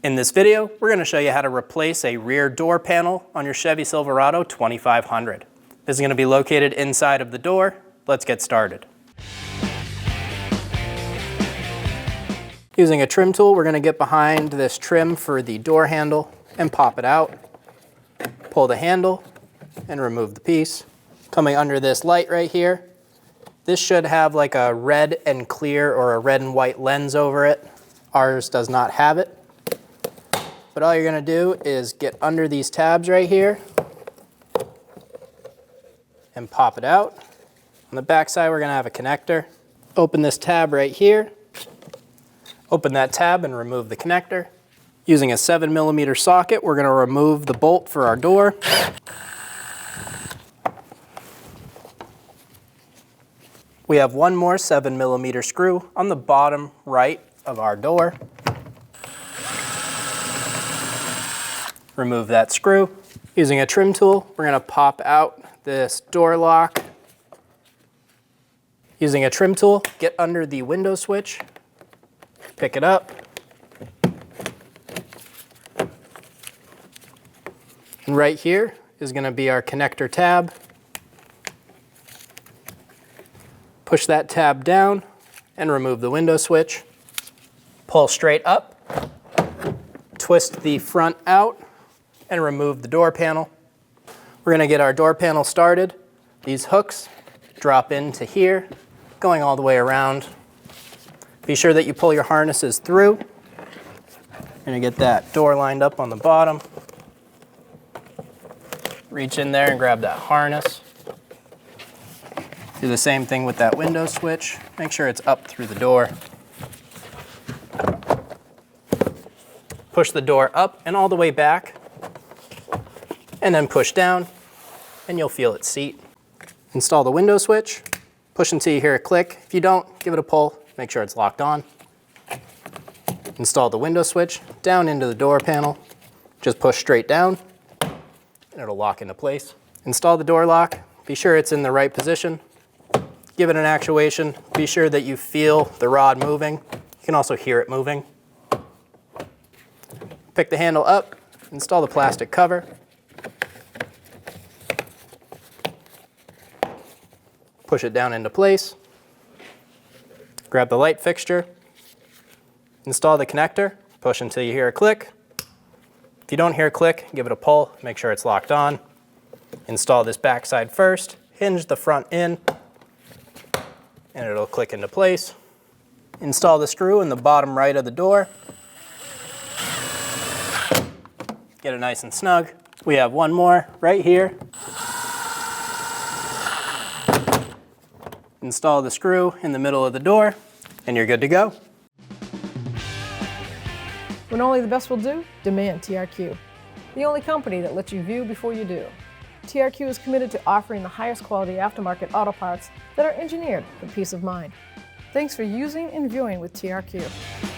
In this video, we're going to show you how to replace a rear door panel on your Chevy Silverado 2500. This is going to be located inside of the door. Let's get started. Using a trim tool, we're going to get behind this trim for the door handle and pop it out. Pull the handle and remove the piece. Coming under this light right here, this should have like a red and clear or a red and white lens over it. Ours does not have it. But all you're going to do is get under these tabs right here and pop it out. On the back side, we're going to have a connector. Open this tab right here. Open that tab and remove the connector. Using a 7mm socket, we're going to remove the bolt for our door. We have one more 7mm screw on the bottom right of our door. Remove that screw. Using a trim tool, we're going to pop out this door lock. Using a trim tool, get under the window switch, pick it up, and right here is going to be our connector tab. Push that tab down and remove the window switch. Pull straight up, twist the front out, and remove the door panel. We're going to get our door panel started. These hooks drop into here, going all the way around. Be sure that you pull your harnesses through. You're going to get that door lined up on the bottom. Reach in there and grab that harness. Do the same thing with that window switch. Make sure it's up through the door. Push the door up and all the way back, and then push down, and you'll feel it seat. Install the window switch. Push until you hear a click. If you don't, give it a pull. Make sure it's locked on. Install the window switch down into the door panel. Just push straight down, and it'll lock into place. Install the door lock. Be sure it's in the right position. Give it an actuation. Be sure that you feel the rod moving. You can also hear it moving. Pick the handle up, install the plastic cover. Push it down into place. Grab the light fixture. Install the connector. Push until you hear a click. If you don't hear a click, give it a pull. Make sure it's locked on. Install this back side first. Hinge the front in, and it'll click into place. Install the screw in the bottom right of the door. Get it nice and snug. We have one more right here. Install the screw in the middle of the door, and you're good to go. When only the best will do, demand TRQ. The only company that lets you view before you do. TRQ is committed to offering the highest quality aftermarket auto parts that are engineered for peace of mind. Thanks for using and viewing with TRQ.